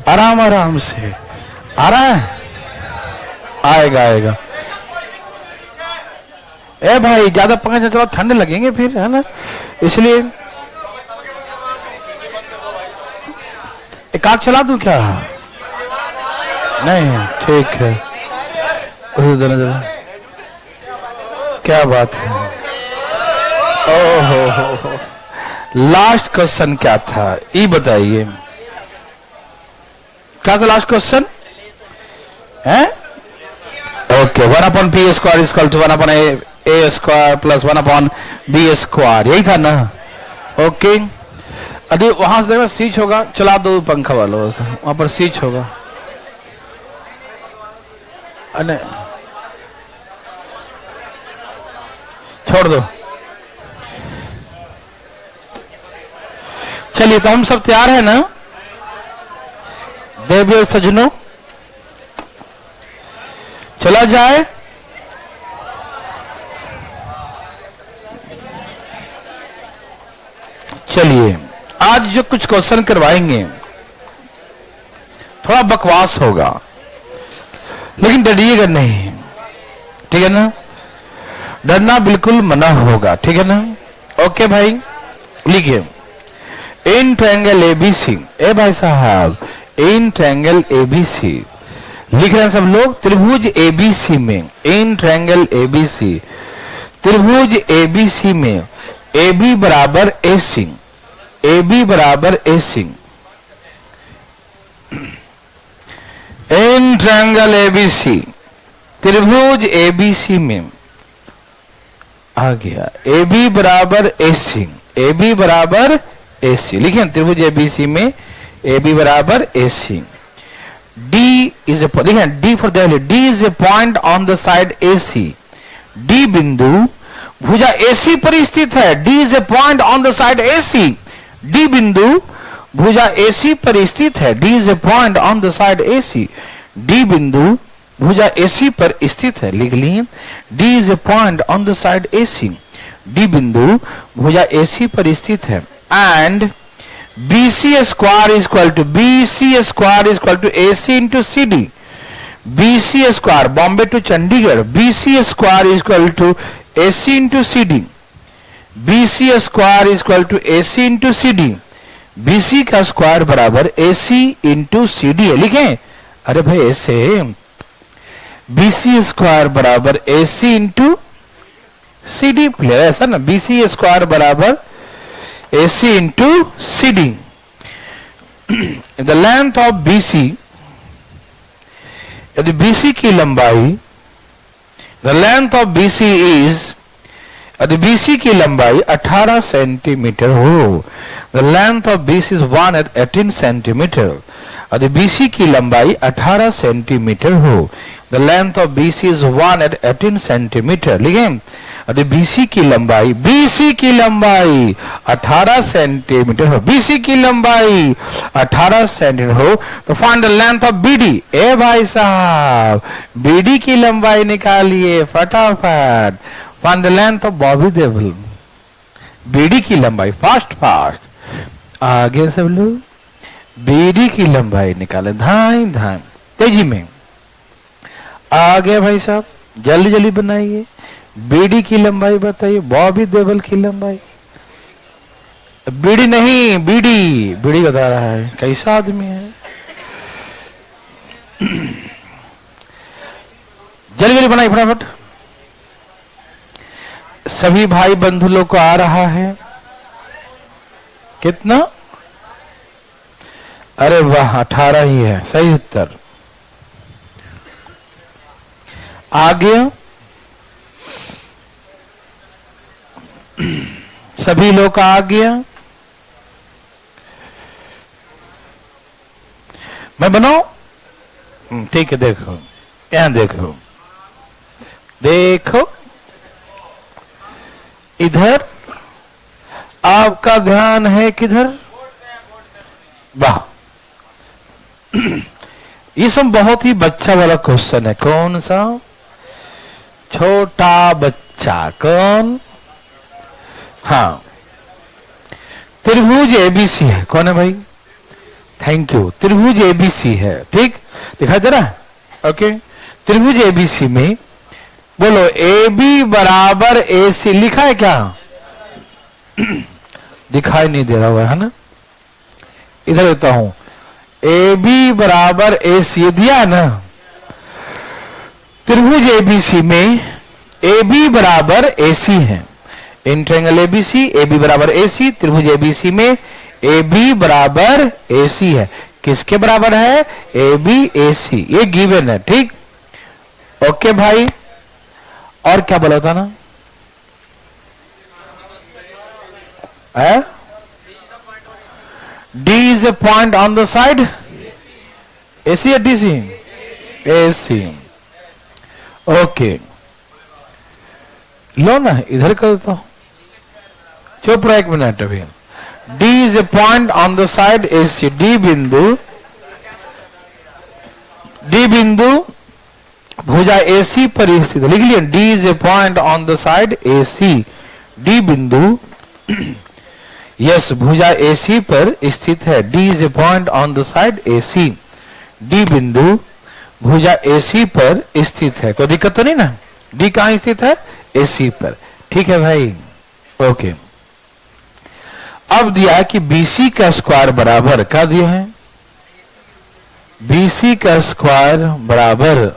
आराम आराम से आ रहा है, आएगा आएगा। ए भाई ज्यादा पंखा चलाओ, ठंड लगेंगे फिर, है ना, इसलिए एक आग चला दूं क्या? नहीं ठीक है, क्या बात है। ओहो, लास्ट क्वेश्चन क्या था ये बताइए, क्या था लास्ट क्वेश्चन? है okay, 1/p² is equal to 1/a² plus 1/b², यही था ना? ओके, अभी वहां से देखो स्विच होगा, चला दो पंखा वालों, वहां पर स्विच होगा। अरे छोड़ दो, चलिए तो हम सब तैयार है ना देवियों सज्जनों, चला जाए। चलिए आज जो कुछ क्वेश्चन करवाएंगे थोड़ा बकवास होगा, लेकिन डरिएगा नहीं, ठीक है ना? डरना बिल्कुल मना होगा, ठीक है ना? ओके भाई, लिखिए इन ट्रायंगल एबीसी। ए भाई साहब, इन ट्रायंगल एबीसी लिख रहे हैं सब लोग। त्रिभुज एबीसी में, इन ट्रायंगल एबीसी, त्रिभुज एबीसी में AB बराबर AC, AB बराबर AC, इन ट्रायंगल एबीसी, त्रिभुज एबीसी में आ गया AB बराबर AC, AB बराबर AC, लिखिए त्रिभुज एबीसी में AB बराबर AC। D इज ए, देखिए D for the, D is a point on the side AC, D बिंदु भुजा AC पर स्थित है। D is a point on the side AC, D बिंदु भुजा AC पर स्थित है। D is a point on the side AC, D बिंदु भुजा AC पर स्थित है, लिख लिए। D is a point on the side AC, D बिंदु भुजा AC पर स्थित है। And BC² is equal to BC² is equal to AC into CD, BC² Bombay to Chandigarh, BC² is equal to AC into CD, BC² is equal to AC into CD, BC का square बराबर AC into CD है, लिखें। अरे भाई ऐसे BC² बराबर AC into CD, ऐसा ना, BC² बराबर AC into CD. The length of BC, यदि BC की लंबाई, the length of BC is, यदि BC की लंबाई 18 सेंटीमीटर हो, the length of BC is 118 centimetre, यदि BC की लंबाई 18 सेंटीमीटर हो, the length of BC is 118 centimetre, लिखें। यदि BC की लंबाई, BC की लंबाई 18 सेंटीमीटर हो, BC की लंबाई 18 सेंटीमीटर हो, तो find the length of BD। ए भाई साहब, BD की लंबाई निकालिए फटाफट। Find the length of Bobby Deol, BD की लंबाई, फास्ट फास्ट आगे सब लोग BD की लंबाई निकाले, धाई धाई तेजी में आगे भाई साहब, जल्दी जल्दी बनाइए। BD की लंबाई बताइए, बॉबी देओल की लंबाई, BD नहीं BD बता रहा है, कैसा आदमी है। जल्दी जल्दी बनाइए फटाफट, सभी भाई बंधु लोग को आ रहा है कितना? अरे वाह, 18 ही है सही उत्तर। आ गया, सभी लोग का आ गया। मैं बनाऊं? ठीक है, देखो यहां देखो, देखो इधर आपका ध्यान है किधर? वाह, ये सब बहुत ही बच्चा वाला क्वेश्चन है। कौन सा? छोटा बच्चा। कौन? हाँ, त्रिभुज एबीसी है। कौन है भाई? Thank you. त्रिभुज एबीसी है, ठीक, दिखाई दे रहा है? ओके, त्रिभुज एबीसी में बोलो ए बी बराबर ए सी लिखा है क्या? दिखाई नहीं दे रहा हुआ है ना, इधर देता हूं। ए बी बराबर ए सी दिया है ना। त्रिभुज एबीसी में ए बी बराबर ए सी है। In triangle ABC A B बराबर ए सी, त्रिभुज एबीसी में ए बी बराबर ए सी है। किसके बराबर है? ए बी ए सी, ये गिवन है, ठीक। ओके भाई, और क्या बोला था ना? D is a point on the side AC या डीसी? एसी। ओके, लो ना, इधर कर देता हूं। चुप रहा एक मिनट अभी। D is a point on the side AC. D बिंदु भुजा एसी पर स्थित, लिख लिया। D is a point on the side AC. D बिंदु यस भुजा एसी पर स्थित है। D is a point on the side AC. D बिंदु भुजा एसी पर स्थित है। कोई दिक्कत तो नहीं ना? डी कहां स्थित है? एसी पर, ठीक है भाई। ओके, अब दिया कि बीसी का स्क्वायर बराबर क्या दिया है? बीसी का स्क्वायर बराबर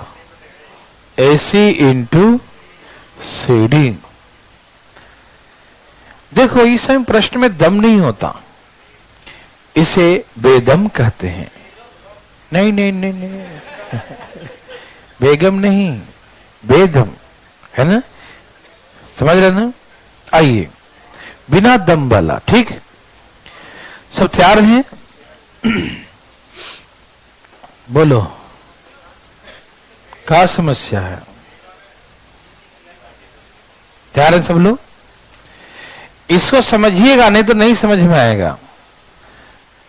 एसी इंटू सीडी। देखो, इस समय प्रश्न में दम नहीं होता, इसे बेदम कहते हैं। नहीं नहीं नहीं नहीं बेगम नहीं, बेदम है ना, समझ रहे ना? आइए, बिना दम वाला, ठीक। सब तैयार हैं? बोलो, क्या समस्या है? तैयार है सब लोग? इसको समझिएगा, नहीं तो नहीं समझ में आएगा।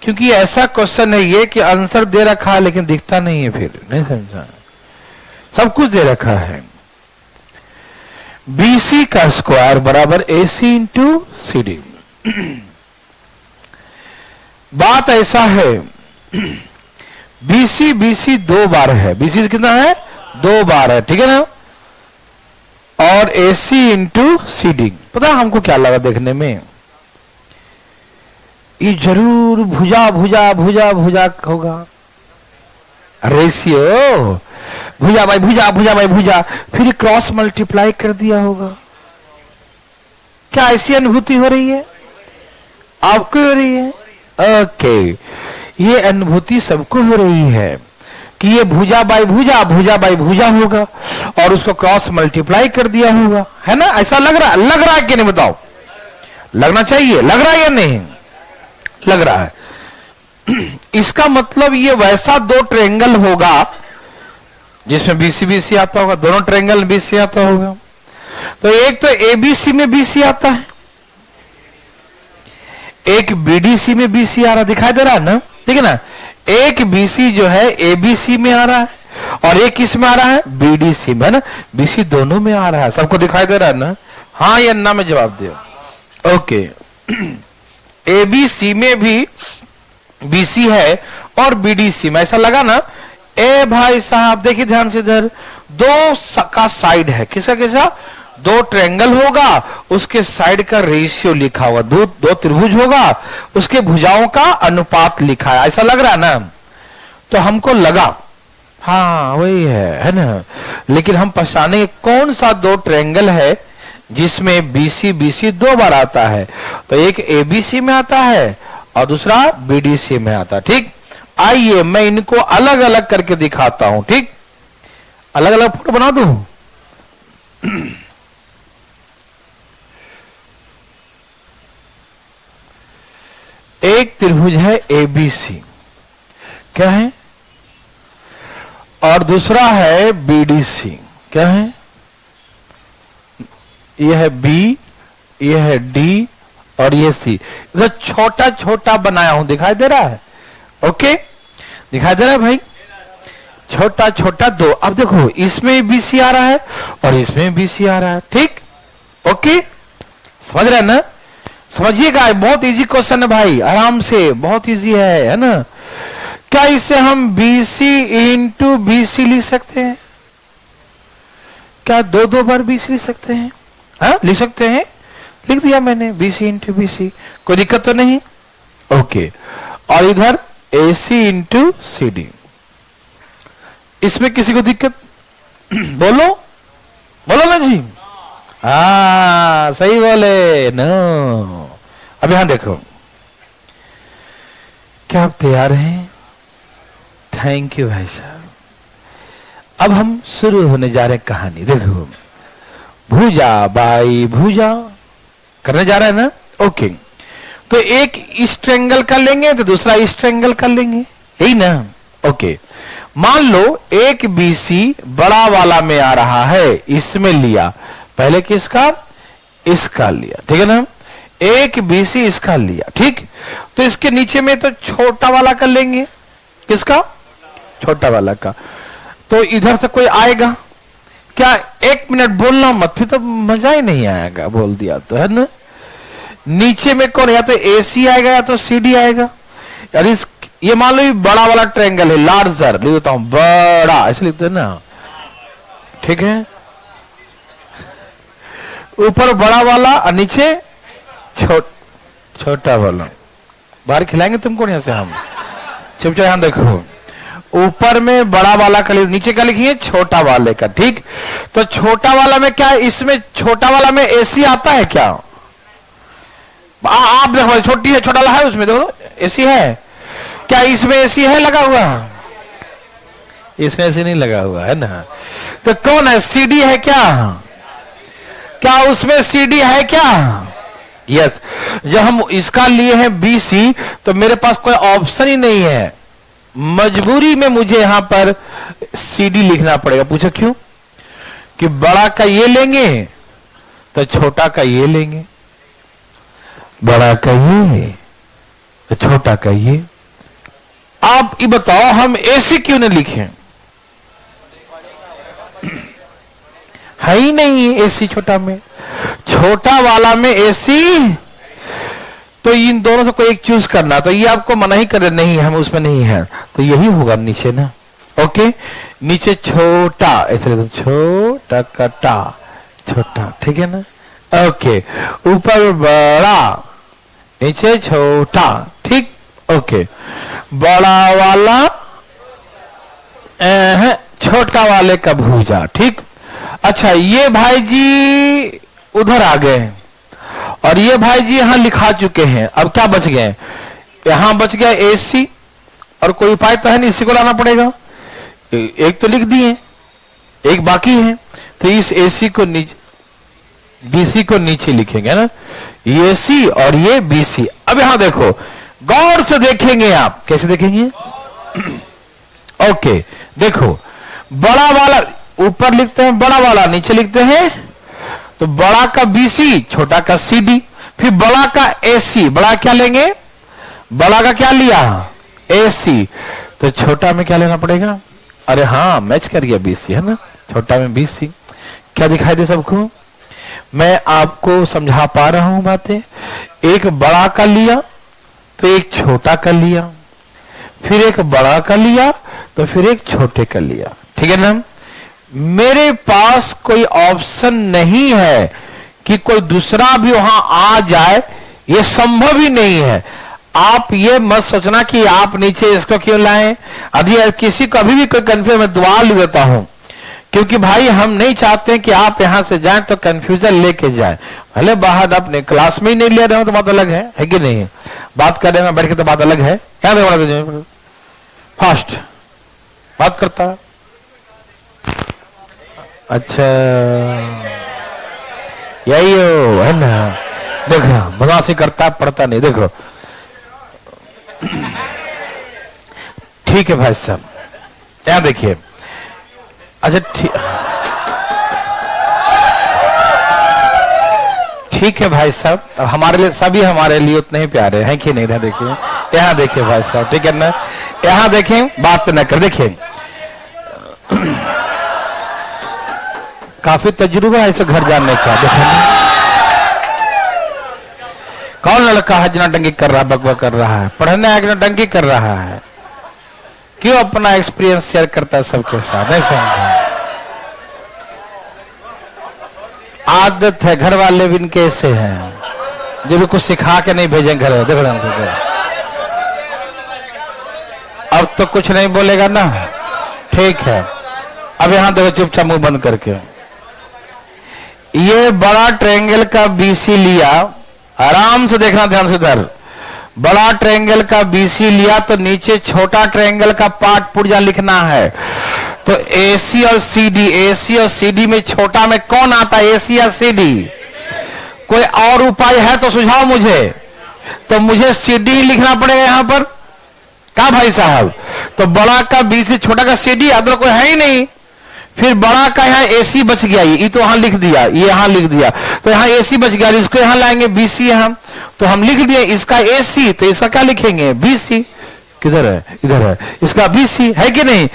क्योंकि ऐसा क्वेश्चन है ये कि आंसर दे रखा है लेकिन दिखता नहीं है, फिर नहीं समझा। सब कुछ दे रखा है। बीसी का स्क्वायर बराबर एसी इंटू सीडी। बात ऐसा है, बीसी 2 बार है। बीसी कितना है? 2 बार है, ठीक है ना। और एसी इंटू सीडी, पता हमको क्या लगा देखने में? ये जरूर भुजा भुजा भुजा भुजा होगा, रेशियो भुजा बाई भुजा, भुजा बाई भुजा, फिर क्रॉस मल्टीप्लाई कर दिया होगा। क्या ऐसी अनुभूति हो रही है? आपको हो रही है? ओके, ये अनुभूति सबको हो रही है कि ये भुजा बाई भुजा, भुजा बाई भुजा होगा और उसको क्रॉस मल्टीप्लाई कर दिया होगा, है ना? ऐसा लग रहा है कि नहीं? बताओ, लगना चाहिए। लग रहा है या नहीं? लग रहा है। इसका मतलब ये वैसा 2 ट्रायंगल होगा जिसमें बीसी बीसी आता होगा। दोनों ट्रायंगल में बीसी आता होगा। तो एक तो एबीसी में बीसी आता है, एक बीडीसी में बीसी आ रहा, दिखाई दे रहा है ना? ठीक है ना। एक बीसी जो है एबीसी में आ रहा है और एक किस में आ रहा है? बीडीसी में, है ना। बीसी दोनों में आ रहा है। सबको दिखाई दे रहा है ना? हाँ या ना में जवाब दियो। ओके, एबीसी में भी बीसी है और बीडीसी में, ऐसा लगा ना? ए भाई साहब देखिए ध्यान से, इधर 2 का साइड है। किसका किसका? 2 ट्रायंगल होगा, उसके साइड का रेशियो लिखा हुआ। 2 त्रिभुज होगा, उसके भुजाओं का अनुपात लिखा है। ऐसा लग रहा है ना? तो हमको लगा हाँ वही है ना। लेकिन हम पहचानेंगे कौन सा 2 ट्रायंगल है जिसमें बीसी बीसी 2 बार आता है। तो एक एबीसी में आता है और दूसरा बीडीसी में आता है, ठीक। आइए मैं इनको अलग अलग करके दिखाता हूं, ठीक। अलग अलग फोटो बना दूं। एक त्रिभुज है एबीसी, क्या है? और दूसरा है बीडीसी, क्या है? यह है बी, यह है डी और ये सी। इधर छोटा छोटा बनाया हूं, दिखाई दे रहा है? ओके, दिखाई दे रहा है भाई? छोटा छोटा 2। अब देखो, इसमें बीसी आ रहा है और इसमें बीसी आ रहा है, ठीक। ओके, समझ रहे हैं ना? समझिएगा, बहुत इजी क्वेश्चन है भाई, आराम से, बहुत इजी है ना। क्या इसे हम BC इंटू BC लिख सकते हैं? क्या दो बार BC लिख सकते हैं? हाँ लिख सकते हैं, लिख दिया मैंने BC इंटू BC, कोई दिक्कत तो नहीं? ओके। और इधर AC इंटू CD, इसमें किसी को दिक्कत? बोलो बोलो ना जी। हाँ सही बोले, नो। अब यहां देखो, क्या आप तैयार हैं? थैंक यू भाई साहब। अब हम शुरू होने जा रहे हैं कहानी। देखो, भूजा बाई भूजा करने जा रहे हैं ना। ओके, तो एक इस ट्रायंगल कर लेंगे तो दूसरा इस ट्रायंगल कर लेंगे, यही ना। ओके, मान लो एक BC बड़ा वाला में आ रहा है, इसमें लिया, पहले किसका? इसका लिया, ठीक है ना। एक BC इसका लिया, ठीक। तो इसके नीचे में तो छोटा वाला कर लेंगे, किसका? छोटा वाला का। तो इधर से कोई आएगा क्या? 1 मिनट बोलना मत, फिर तो मजा ही नहीं आएगा, बोल दिया तो, है ना। नीचे में कौन? या तो AC आएगा या तो CD आएगा। यार इस, ये मान लो ये बड़ा वाला ट्रायंगल है, लार्जर लिख देता हूं, बड़ा ऐसे लिखते हैं ना, ठीक है। ऊपर बड़ा वाला और नीचे छोटा वाला। बाहर खिलाएंगे तुमको यहां से हम, चुपचाप यहां देखो, ऊपर में बड़ा वाला का, नीचे का लिखिए छोटा वाले का, ठीक। तो छोटा वाला में क्या, इसमें छोटा वाला में AC आता है क्या? आप देखो, छोटी है, छोटा वाला है, उसमें देखो AC है क्या? इसमें AC है लगा हुआ? इसमें AC नहीं लगा हुआ है ना। तो कौन है? CD है क्या? क्या उसमें CD है क्या? यस। जब हम इसका लिए हैं BC, तो मेरे पास कोई ऑप्शन ही नहीं है, मजबूरी में मुझे यहां पर CD लिखना पड़ेगा। पूछो क्यों? कि बड़ा का ये लेंगे तो छोटा का ये लेंगे, बड़ा का ये तो छोटा का ये। आप ये बताओ, हम AC क्यों नहीं लिखें? है ही नहीं AC छोटा में, छोटा वाला में AC। तो इन दोनों से कोई एक चूज करना, तो ये आपको मना ही कर, नहीं हम उसमें नहीं है, तो यही होगा नीचे ना। ओके, नीचे छोटा, ऐसे छोटा कटा छोटा, ठीक है ना। ओके, ऊपर बड़ा, नीचे छोटा, ठीक। ओके, बड़ा वाला छोटा वाले का भूजा, ठीक। अच्छा, ये भाई जी उधर आ गए और ये भाई जी यहां लिखा चुके हैं। अब क्या बच गए? यहां बच गया AC, और कोई उपाय तो है नहीं, इसी को लाना पड़ेगा। एक तो लिख दिए, एक बाकी है, तो इस AC को नीचे, BC को नीचे लिखेंगे ना, ये AC और ये BC। अब यहां देखो, गौर से देखेंगे आप, कैसे देखेंगे? ओके, देखो, बड़ा वाला ऊपर लिखते हैं, बड़ा वाला नीचे लिखते हैं, तो बड़ा का BC, छोटा का CD, फिर बड़ा का AC। बड़ा क्या लेंगे? बड़ा का क्या लिया? AC। तो छोटा में क्या लेना पड़ेगा? अरे हाँ, मैच कर गया, BC है ना, छोटा में BC। क्या दिखाई दे सबको? मैं आपको समझा पा रहा हूं बातें। एक बड़ा का लिया तो एक छोटा का लिया, फिर एक बड़ा का लिया तो फिर एक छोटे का लिया, ठीक है ना। मेरे पास कोई ऑप्शन नहीं है कि कोई दूसरा भी वहां आ जाए, यह संभव ही नहीं है। आप ये मत सोचना कि आप नीचे इसको क्यों लाएं। यदि किसी को अभी भी कोई कंफ्यूजन, मैं दुआ लिख देता हूं, क्योंकि भाई हम नहीं चाहते हैं कि आप यहां से जाएं तो कंफ्यूजन लेके जाएं। भले बाहर अपने क्लास में ही नहीं ले रहे हो तो बात अलग है कि नहीं? बात करने में बैठ के तो बात अलग है। क्या देखो, फास्ट बात करता है। अच्छा, यही हो, है ना। देखो, बदमाशी करता पढ़ता नहीं। देखो, ठीक है भाई साहब, यहां देखिए। अच्छा, ठीक है भाई साहब, हमारे लिए सभी हमारे लिए उतने ही प्यारे हैं कि नहीं? देखिए, यहां देखिए भाई साहब, ठीक है ना। यहां देखें, बात न कर, देखिए काफी तजुर्बा है इसे घर जाने का। कौन लड़का है जो नौटंकी कर रहा है, बकबक कर रहा है, पढ़ने आके नौटंकी कर रहा है? क्यों अपना एक्सपीरियंस शेयर करता है सबके साथ? नहीं समझा? आदत है, घर वाले भी इनके ऐसे हैं जो भी कुछ सिखा के नहीं भेजें घर। देखो ढंग से, अब तो कुछ नहीं बोलेगा ना, ठीक है। अब यहां देखो चुपचाप मुंह बंद करके, ये बड़ा ट्रायंगल का बीसी लिया, आराम से देखना ध्यान से इधर। बड़ा ट्रायंगल का बीसी लिया तो नीचे छोटा ट्रायंगल का पार्ट पुर्जा लिखना है। तो एसी और सीडी, एसी और सीडी में छोटा में कौन आता है, एसी या सीडी? कोई और उपाय है तो सुझाव मुझे। तो मुझे सीडी ही लिखना पड़ेगा यहां पर, क्या भाई साहब? तो बड़ा का बीसी, छोटा का सीडी, अदर कोई है ही नहीं। फिर बड़ा का यहाँ एसी बच गया, ये तो यहां लिख दिया, ये यहां लिख दिया, तो यहाँ एसी बच गया, इसको यहां लाएंगे बीसी यहां, तो हम लिख दिए इसका एसी, तो इसका क्या लिखेंगे, बीसी। किधर है? इधर है, इसका बीसी है कि नहीं?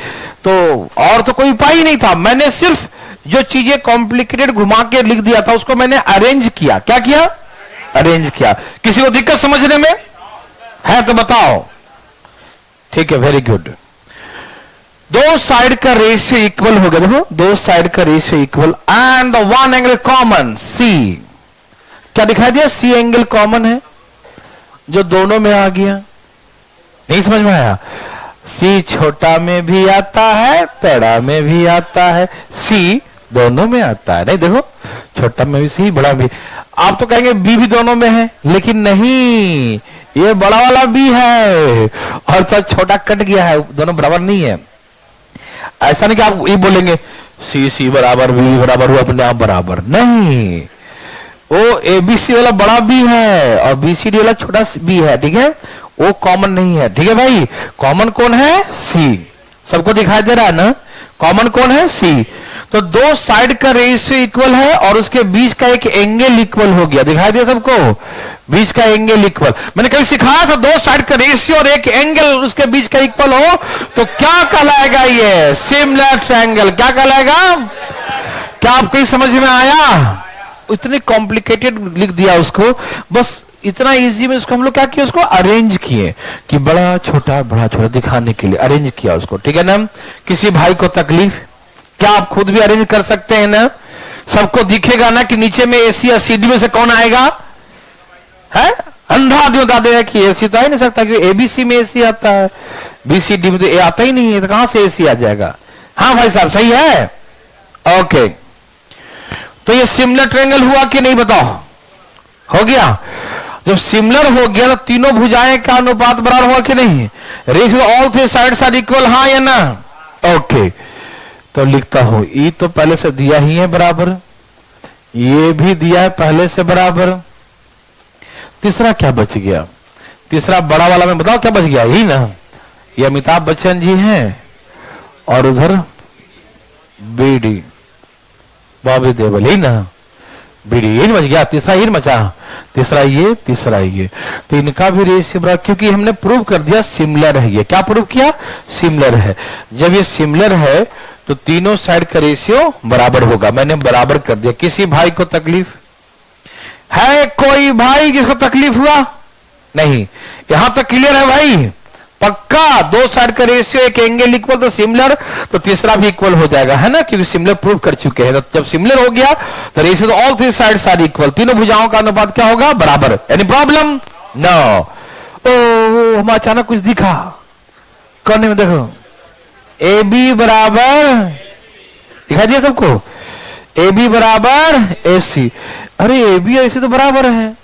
तो और तो कोई उपाय ही नहीं था, मैंने सिर्फ जो चीजें कॉम्प्लिकेटेड घुमा के लिख दिया था उसको मैंने अरेंज किया। क्या किया? अरेंज किया। किसी को दिक्कत समझने में है तो बताओ। ठीक है, वेरी गुड। दो साइड का रेशियो इक्वल हो गया, देखो दो साइड का ratio equal and one angle common, see. क्या दिखाई दिया? सी एंगल कॉमन है जो दोनों में आ गया। नहीं समझ में आया? सी छोटा में भी आता है, बड़ा में भी आता है, सी दोनों में आता है। नहीं देखो, छोटा में भी सी, बड़ा भी। आप तो कहेंगे बी भी दोनों में है, लेकिन नहीं, ये बड़ा वाला बी है और तो छोटा कट गया है, दोनों बराबर नहीं है। ऐसा नहीं कि आप ये बोलेंगे सी सी बराबर बी बराबर हुआ अपने आप बराबर, नहीं। वो एबीसी वाला बड़ा बी है और बीसीडी वाला छोटा बी है, ठीक है, वो कॉमन नहीं है। ठीक है भाई, कॉमन कौन है? सी। सबको दिखाई दे रहा है ना? कॉमन कौन है? सी। तो दो साइड का रेशियो इक्वल है और उसके बीच का एक एंगल इक्वल हो गया। दिखाई दिया सबको? बीच का एंगल इक्वल। मैंने कभी सिखाया था, दो साइड का रेशियो और एक एंगल उसके बीच का इक्वल हो तो क्या कहलाएगा? ये सिमिलर ट्रायंगल। क्या कहलाएगा? क्या आपको समझ में आया? इतने कॉम्प्लिकेटेड लिख दिया उसको, बस इतना इजी में उसको हम लोग क्या किया, उसको अरेंज किए कि बड़ा छोटा दिखाने के लिए अरेंज किया उसको। ठीक है ना? किसी भाई को तकलीफ, क्या आप खुद भी अरेंज कर सकते हैं ना? सबको दिखेगा ना कि नीचे में एसी या सीडी में से कौन आएगा? है अंधा आदमी बता देगा कि एसी तो आ ही नहीं सकता, क्योंकि एबीसी में एसी आता है, बीसीडी में तो ए आता ही नहीं है, तो कहां से एसी आ जाएगा? हाँ भाई साहब, सही है। ओके, तो ये सिमिलर ट्रायंगल हुआ कि नहीं बताओ? हो गया। जब सिमिलर हो गया तो तीनों भुजाएं का अनुपात बराबर हुआ कि नहीं? Ratio all three sides are equal, हाँ या ना? ओके, तो लिखता हूं, ई तो पहले से दिया ही है बराबर, ये भी दिया है पहले से बराबर। तीसरा क्या बच गया? तीसरा बड़ा वाला में बताओ क्या बच गया? यही ना, ये अमिताभ बच्चन जी हैं और उधर बीडी बॉबी देओल, ही ना, बीडी, यही बच गया। तीसरा ही बचा, तीसरा ये, तीसरा ये। तो इनका भी रेशियो बराबर, क्योंकि हमने प्रूव कर दिया सिमिलर है। ये क्या प्रूव किया? सिमिलर है। जब ये सिमिलर है तो तीनों साइड का रेशियो बराबर होगा। मैंने बराबर कर दिया। किसी भाई को तकलीफ है? कोई भाई जिसको तकलीफ हुआ? नहीं, यहां तक क्लियर है भाई? पक्का। दो साइड का रेशियो, एक एंगल इक्वल, तो सिमिलर, तो तीसरा भी इक्वल हो जाएगा, है ना? क्योंकि सिमिलर प्रूव कर चुके हैं। तो जब सिमिलर हो गया तो रेशियो तो all three sides are equal, तीनों भुजाओं का अनुपात क्या होगा? बराबर। Any problem? नो। ओ, हमें अचानक कुछ दिखा करने में, देखो ए बी बराबर, दिखा दिया सबको? ए बी बराबर ए सी। अरे ए बी और ए सी तो बराबर है,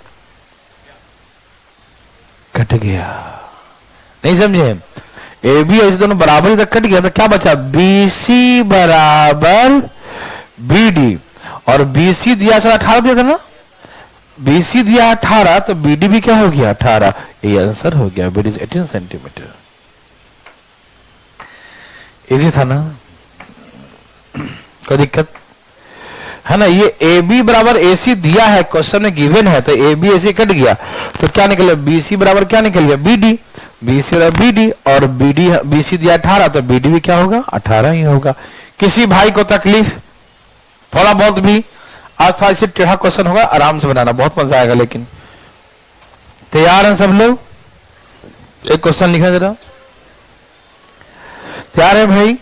कट गया। नहीं समझे? ए बी और ए सी दोनों बराबर ही, तक कट गया, तो क्या बचा? बी सी बराबर बी डी। और बी सी दिया 18 दिया था ना? बी सी दिया 18, तो बी डी भी क्या हो गया? 18। ये आंसर हो गया। B D 18 centimetre. इजी था ना? कोई दिक्कत है ना? ये ए बी बराबर ए सी दिया है, क्वेश्चन में गिवन है, तो A B A C cut गया, तो क्या निकल? बी सी बराबर क्या निकल गया? B D. बी सी बराबर बी डी, और बी डी, बी सी दिया 18, तो बी डी भी क्या होगा? 18 ही होगा। किसी भाई को तकलीफ थोड़ा बहुत भी? आज थोड़ा इसे टेढ़ा क्वेश्चन होगा, आराम से बनाना, बहुत मजा आएगा। लेकिन तैयार हैं सब लोग? एक क्वेश्चन लिखा जरा। तैयार है भाई?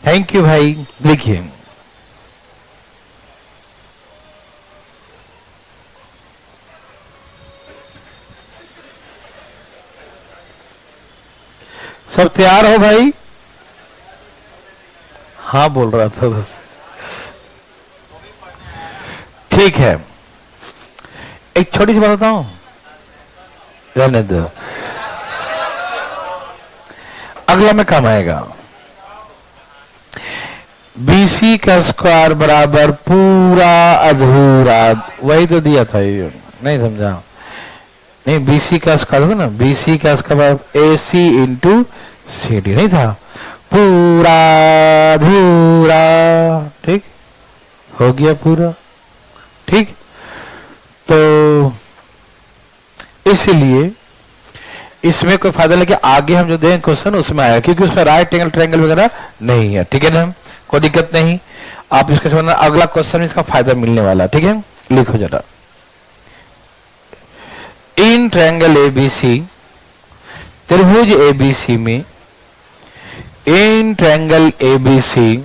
थैंक यू भाई। लिखिए। सब तैयार हो भाई? हाँ बोल रहा था। ठीक है, एक छोटी सी बात बताऊं, रहने दो, अगला में काम आएगा। BC का स्क्वायर बराबर पूरा अधूरा, वही तो दिया था, ये नहीं समझा? नहीं, BC का स्क्वायर होगा ना, BC का स्क्वायर AC इंटू CD नहीं था? पूरा अधूरा, ठीक हो गया पूरा, ठीक। तो इसलिए इसमें कोई फायदा नहीं कि आगे हम जो देंगे क्वेश्चन उसमें आएगा, क्योंकि उसमें राइट एंगल ट्रायंगल वगैरह नहीं है, ठीक है ना? कोई दिक्कत नहीं, आप इसके समझना, अगला क्वेश्चन में इसका फायदा मिलने वाला, ठीक है? लिखो जरा। इन ट्रायंगल ABC, त्रिभुज ABC में, इन ट्रायंगल ABC,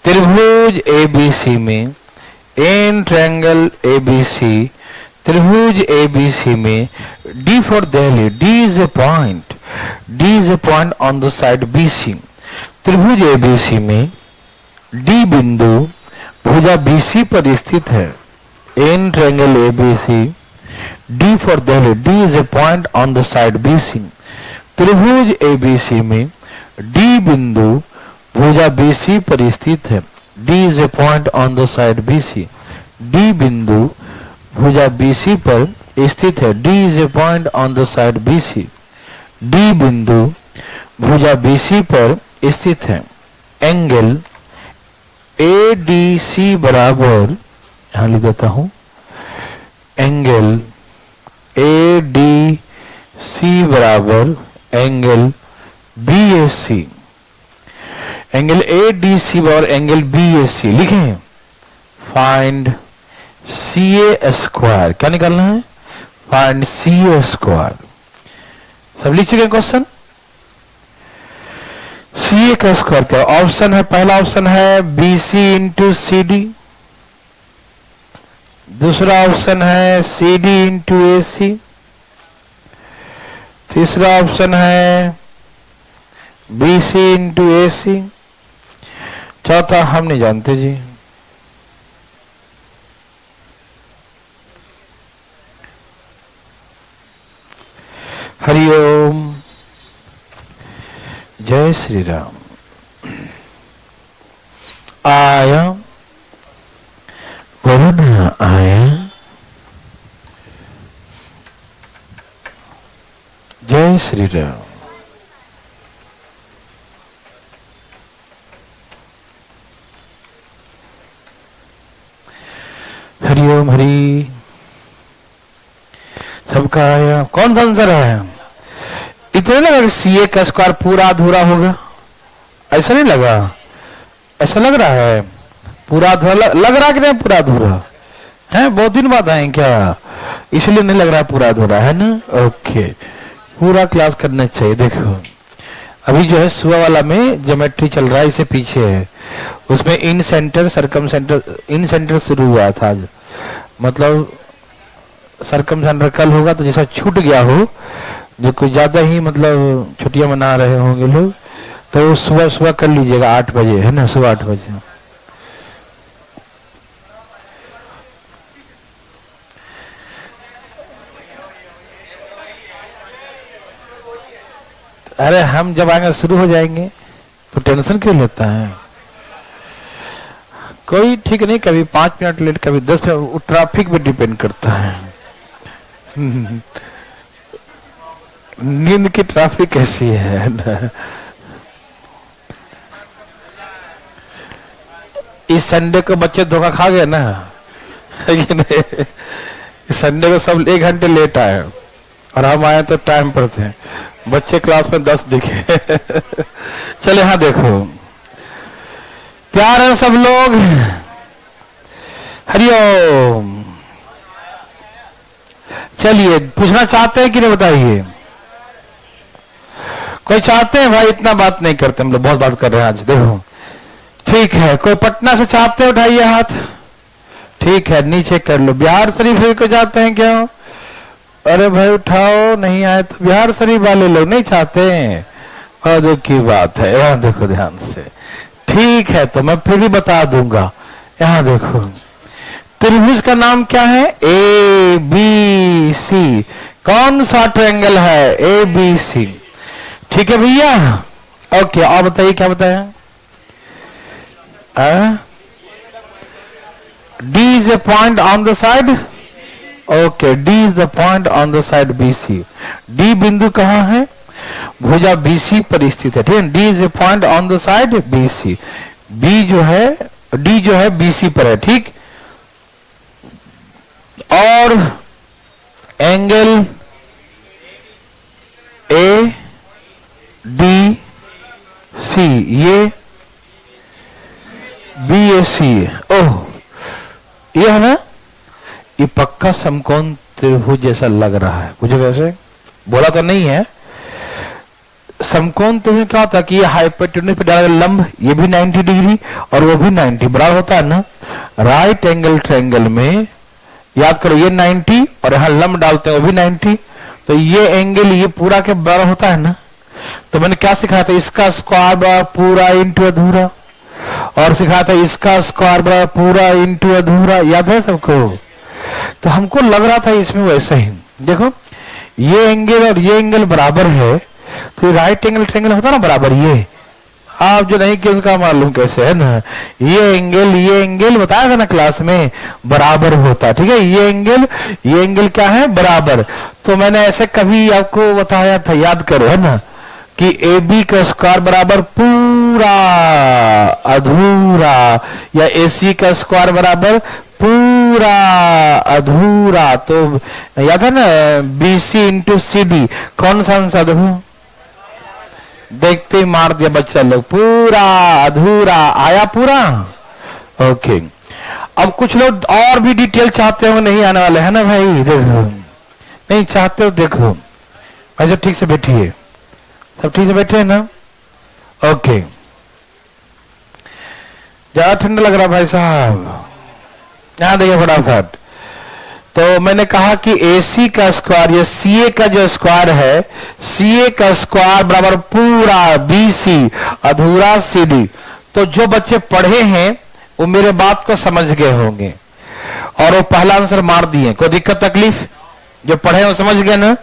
त्रिभुज ABC में, इन ट्रायंगल ABC, त्रिभुज ABC में, D for Delhi, D is a point, D is a point on the side BC, त्रिभुज ABC में D बिंदु भुजा BC पर स्थित है। In triangle ABC, D for Delhi, D is a point on the side BC, त्रिभुज ABC में D बिंदु भुजा BC पर स्थित है। D is a point on the side BC, D बिंदु भुजा BC पर स्थित है। D is a point on the side BC, D बिंदु भुजा BC पर स्थित है। एंगल ADC बराबर, यहां लिख देता हूं, एंगल ADC बराबर एंगल BAC, एंगल ADC बराबर एंगल BAC लिखें। फाइंड CA स्क्वायर, क्या निकालना है? Find CA square. सब लिख चुके क्वेश्चन? CA का स्क्वायर क्या ऑप्शन है? पहला ऑप्शन है BC इंटू CD, दूसरा ऑप्शन है CD इंटू AC, तीसरा ऑप्शन है BC इंटू AC, चौथा हम नहीं जानते जी। हरिओम, जय श्री राम। आया बोलो ना, आया। जय श्री राम। हरिओम हरि। सबका आया। कौन सा आंसर है? इतने लगा कि CA का स्क्वायर पूरा अधूरा होगा, ऐसा नहीं लगा? ऐसा लग रहा है पूरा अधूरा लग रहा कि नहीं? पूरा अधूरा है, बहुत दिन बाद आए क्या, इसलिए नहीं लग रहा पूरा अधूरा है ना? ओके, पूरा क्लास करना चाहिए। देखो अभी जो है सुबह वाला में ज्योमेट्री चल रहा है, इससे पीछे है, उसमें इन सेंटर सरकम सेंटर, इन सेंटर शुरू हुआ था आज, मतलब सरकम सेंटर कल होगा, तो जैसा छूट गया हो, जो कुछ ज्यादा ही मतलब छुट्टियां मना रहे होंगे लोग, तो सुबह सुबह कर लीजिएगा 8 बजे, है ना? सुबह 8 बजे। अरे हम जब आएंगे शुरू हो जाएंगे, तो टेंशन क्यों लेता है? कोई ठीक नहीं, कभी 5 मिनट लेट, कभी 10 मिनट, ट्रैफिक पे डिपेंड करता है। नींद की ट्रैफिक कैसी है ना? इस संडे को बच्चे धोखा खा गए ना, है कि नहीं? इस संडे को सब 1 घंटे लेट आए और हम आए तो टाइम पर थे, बच्चे क्लास में 10 दिखे। चले हाँ देखो, तैयार हैं सब लोग? हरिओम। चलिए पूछना चाहते हैं कि नहीं बताइए? कोई चाहते हैं? भाई इतना बात नहीं करते हम लोग, बहुत बात कर रहे हैं आज। देखो ठीक है, कोई पटना से चाहते हैं? उठाइए हाथ। ठीक है, नीचे कर लो। बिहार शरीफ को जाते हैं क्या? अरे भाई उठाओ, नहीं आए तो बिहार शरीफ वाले लोग नहीं चाहते हैं। और की बात है, यहाँ देखो ध्यान से। ठीक है, तो मैं फिर भी बता दूंगा। यहाँ देखो, त्रिभुज का नाम क्या है? A B C. कौन सा ट्रायंगल है? A B C. ठीक है भैया, ओके। और बताइए क्या बताया? D is a point on the side. Okay, D is the point on the side B C. डी बिंदु कहां है? भुजा BC पर स्थित है। ठीक है, D is a point on the side BC। B जो है, डी जो है BC पर है। ठीक, और एंगल ए डी सी, ये BAC। ओह, ये है ना, ये पक्का समकोण त्रिभुज जैसा लग रहा है मुझे। वैसे बोला तो नहीं है। समकोण त्रिभुज क्या होता है कि ये हाइपोटेन्यूज पे डाला लंब, ये भी 90 डिग्री और वो भी 90 बराबर होता है ना। राइट एंगल ट्रायंगल में याद करो, ये 90 और यहां लंब डालते हैं वो भी 90, तो ये एंगल ये पूरा के बराबर होता है ना। तो मैंने क्या सिखाया था? इसका स्क्वायर बराबर पूरा इंटू अधूरा, और सिखाया था इसका स्क्वायर बराबर पूरा इंटू अधूरा। याद है सबको? तो हमको लग रहा था इसमें वैसे ही। देखो ये एंगल और ये एंगल बराबर है, तो ये राइट एंगल ट्रायंगल होता ना बराबर। ये आप जो नहीं किया उनका मालूम कैसे है ना। ये एंगल बताया था ना क्लास में, बराबर होता। ठीक है, ये एंगल क्या है? बराबर। तो मैंने ऐसे कभी आपको बताया था, याद करो है ना, कि AB का स्क्वायर बराबर पूरा अधूरा, या AC का स्क्वायर बराबर पूरा अधूरा। तो याद है ना, BC इंटू CD। कौन सा आंसर? देखो, देखते ही मार दिया बच्चा लोग। पूरा अधूरा आया पूरा। ओके, अब कुछ लोग और भी डिटेल चाहते हो, नहीं आने वाले है ना भाई? देखो, नहीं चाहते हो? देखो भाई सब ठीक से बैठिए, सब ठीक से बैठे हैं ना? ओके, ज्यादा ठंडा लग रहा भाई साहब? यहां देखिए फटाफट। तो मैंने कहा कि AC का स्क्वायर, या CA का जो स्क्वायर है, CA का स्क्वायर बराबर पूरा BC अधूरा CD। तो जो बच्चे पढ़े हैं वो मेरे बात को समझ गए होंगे और वो पहला आंसर मार दिए। कोई दिक्कत तकलीफ? जो पढ़े वो समझ गए ना,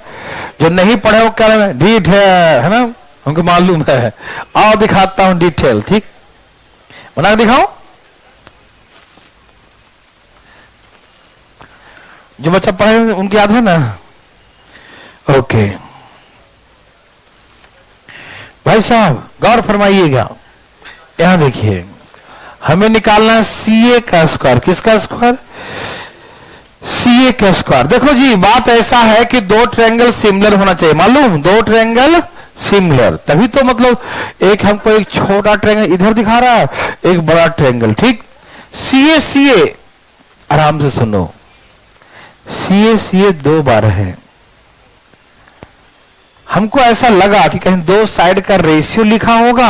जो नहीं पढ़े वो कह रहे हैं डीट है ना, हमको मालूम है। आओ दिखाता हूं डिटेल। ठीक, बना के दिखाओ। जो बच्चा पढ़े उनकी याद है ना? ओके भाई साहब गौर फरमाइएगा। यहां देखिए, हमें निकालना है CA का स्क्वायर। किसका स्क्वायर? CA का स्क्वायर। देखो जी, बात ऐसा है कि दो ट्रायंगल सिमिलर होना चाहिए। मालूम, दो ट्रायंगल सिमिलर, तभी तो मतलब एक हमको एक छोटा ट्रायंगल इधर दिखा रहा है, एक बड़ा ट्रायंगल। ठीक, CA आराम से सुनो, CA दो बार है। हमको ऐसा लगा कि कहीं दो साइड का रेशियो लिखा होगा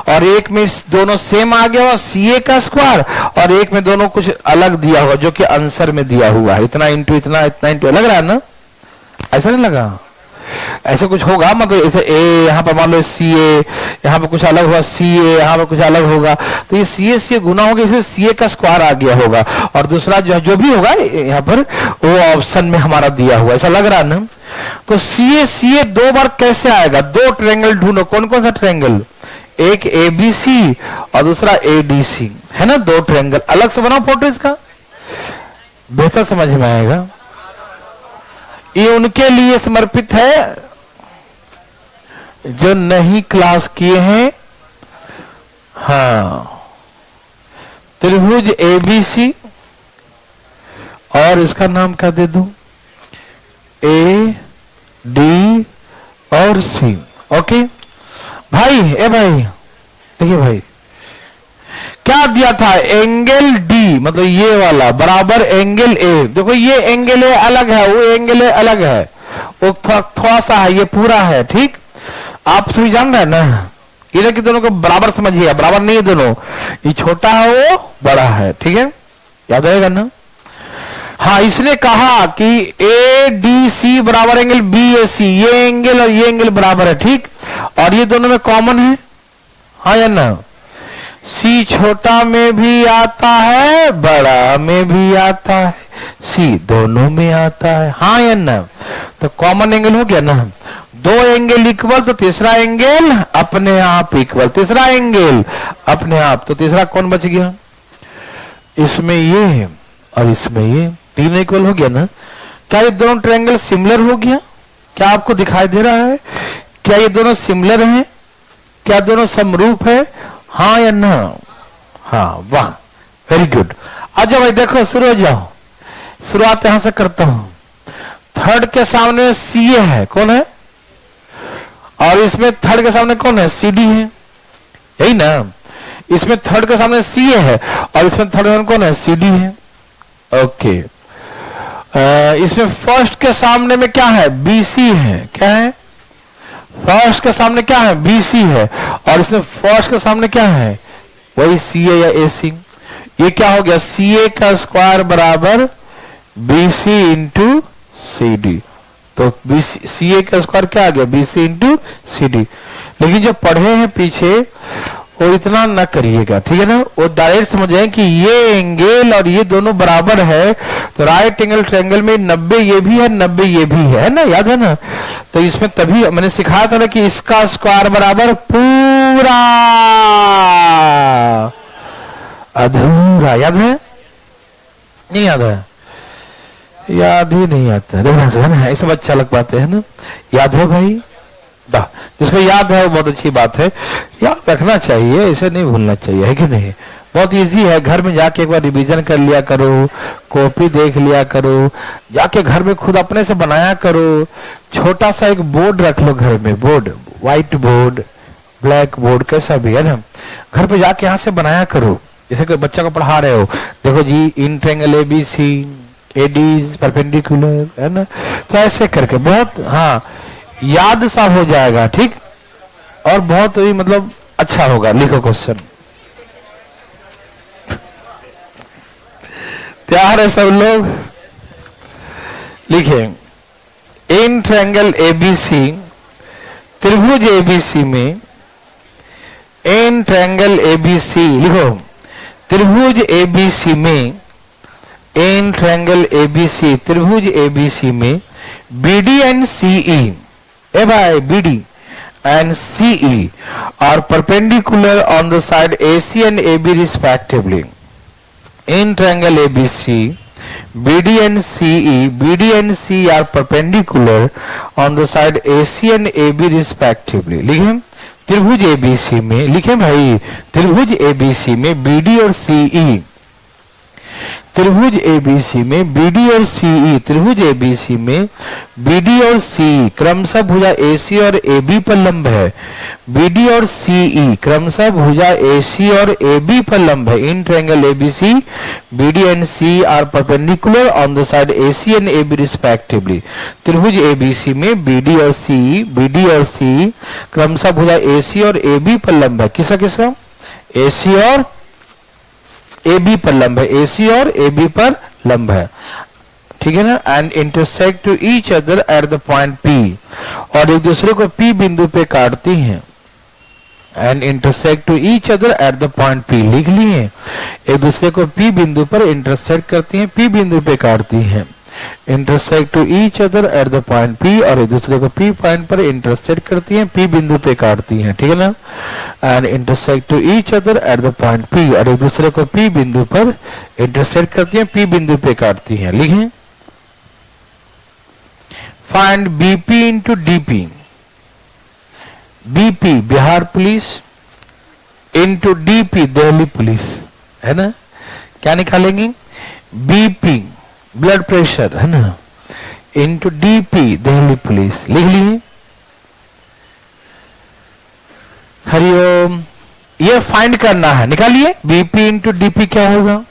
और एक में दोनों सेम आ गया होगा CA का स्क्वायर, और एक में दोनों कुछ अलग दिया होगा जो कि आंसर में दिया हुआ है, इतना इंटू इतना, इतना इंटू। लग रहा है ना? ऐसा नहीं लगा? ऐसा कुछ होगा, मतलब ऐसे A यहाँ पर मान लो CA, यहाँ पर कुछ अलग हुआ CA, यहाँ पर कुछ अलग होगा, तो ये CA गुना होगा, इसलिए CA का स्क्वायर आ गया होगा, और दूसरा जो भी होगा यहाँ पर वो ऑप्शन में हमारा दिया हुआ। ऐसा लग रहा है ना? तो CA दो बार कैसे आएगा? दो ट्रायंगल ढूंढो। कौन कौन सा ट्रायंगल? एक ABC और दूसरा ADC, है ना? दो ट्रायंगल अलग से बनाओ फोटो, इसका बेहतर समझ में आएगा। ये उनके लिए समर्पित है जो नहीं क्लास किए हैं। हाँ, त्रिभुज ABC और इसका नाम क्या दे दूं? AD और C। ओके भाई, ए भाई देखिए भाई, क्या दिया था, एंगल डी मतलब ये वाला बराबर एंगल ए। देखो ये एंगल ए अलग है, वो एंगल ए अलग है, वो थोड़ा सा है, ये पूरा है। ठीक, आप सभी जान रहे हैं ना, इधर की दोनों को बराबर समझिए, बराबर नहीं है दोनों, ये छोटा है वो बड़ा है। ठीक है, याद रहेगा ना। हाँ, इसने कहा कि ए डी सी बराबर एंगल बी ए सी, ये एंगल और ये एंगल बराबर है। ठीक, और ये दोनों में कॉमन है, हाँ या ना। सी छोटा में भी आता है, बड़ा में भी आता है, सी दोनों में आता है, हाँ या ना। तो कॉमन एंगल हो गया ना, दो एंगल इक्वल तो तीसरा एंगल अपने आप इक्वल, तीसरा एंगल अपने आप, तो तीसरा कौन बच गया, इसमें ये और इसमें ये, तीन इक्वल हो गया ना। क्या ये दोनों ट्रायंगल सिमिलर हो गया, क्या आपको दिखाई दे रहा है, क्या ये दोनों सिमिलर हैं, क्या दोनों समरूप है, हाँ या ना। हाँ, वाह, वेरी गुड। आज भाई देखो, शुरू हो जाओ, शुरुआत यहां से करता हूं। थर्ड के सामने सी ए है, कौन है, और इसमें थर्ड के सामने कौन है, सी डी है, यही ना। इसमें थर्ड के सामने सी ए है और इसमें थर्ड में कौन है, सी डी है। ओके, इसमें फर्स्ट के सामने में क्या है, बी सी है, क्या है, फर्स्ट के सामने क्या है, बी सी है, और इसमें फर्स्ट के सामने क्या है, वही सी ए या ए सी। ये क्या हो गया, सी ए का स्क्वायर बराबर B C into C D, तो सी ए का स्क्वायर क्या आ गया, B C into C D. लेकिन जो पढ़े हैं पीछे वो इतना ना करिएगा, ठीक है ना, वो डायरेक्ट समझें कि ये एंगल और ये दोनों बराबर है, तो राइट एंगल ट्रायंगल में 90 ये भी है 90 ये भी है ना, याद है ना। तो इसमें तभी मैंने सिखाया था ना कि इसका स्क्वायर बराबर पूरा अधूरा, याद है, नहीं याद है, याद ही नहीं आता, देखना है ना, ये सब अच्छा लग पाते हैं ना, याद है भाई, जिसको याद है वो बहुत अच्छी बात है, याद रखना चाहिए, इसे नहीं भूलना चाहिए, है कि नहीं। बहुत इजी है, घर में जाके एक बार रिवीजन कर लिया करो, कॉपी देख लिया करो, जाके घर में खुद अपने से बनाया करो। छोटा सा एक बोर्ड रख लो घर में, board, white board, black board, कैसा भी है ना, घर पे जाके यहाँ से बनाया करो। जैसे कोई बच्चा को पढ़ा रहे हो, देखो जी in triangle A B C, AD is perpendicular, है ना, तो ऐसे करके बहुत, हाँ, याद सा हो जाएगा। ठीक, और बहुत ही मतलब अच्छा होगा। लिखो क्वेश्चन, तैयार है सब लोग, लिखें। इन ट्रायंगल एबीसी, त्रिभुज एबीसी में, इन ट्रायंगल एबीसी लिखो, त्रिभुज एबीसी में, इन ट्रायंगल एबीसी, त्रिभुज एबीसी में बीडी एंड सीई, ए भाई BD and CE are perpendicular on the side AC and AB respectively. In triangle ABC, BD and CE are perpendicular on the side AC and AB respectively. लिखें त्रिभुज ABC में, लिखें भाई त्रिभुज ABC में BD और CE, त्रिभुज ABC में बीडी और सीई, त्रिभुज एबीसी में बीडी और सीई क्रमशः भुजा एसी और एबी पर लंब है, बीडी और सीई क्रमशः भुजा एसी और एबी पर लंब है। In triangle ABC BD and C are perpendicular on the side AC and AB respectively. त्रिभुज एबीसी में बीडी और सी क्रमशः भुजा एसी और एबी पर लंब है। किसका किसका, एसी और एबी पर लंब है, एसी और एबी पर लंब है, ठीक है ना। And intersect to each other at the point P, और एक दूसरे को पी बिंदु पे काटती हैं। And intersect to each other at the point P, लिख लिए, एक दूसरे को पी बिंदु पर इंटरसेक्ट करती हैं, पी बिंदु पे काटती हैं। Intersect to each other at the point P, और एक दूसरे को पी पॉइंट पर इंटरसेक्ट करती हैं, पी बिंदु पे काटती हैं, ठीक है ना। And intersect to each other at the point P, और एक दूसरे को पी बिंदु पर इंटरसेक्ट करती हैं, पी बिंदु पे काटती हैं। लिखें, find BP into DP, BP Bihar police into DP Delhi police, है ना। क्या निकालेंगे, बीपी ब्लड प्रेशर, है ना, इंटू डीपी दिल्ली पुलिस, लिख लिए। हरिओम, ये फाइंड करना है, निकालिए बीपी इंटू डीपी क्या होगा।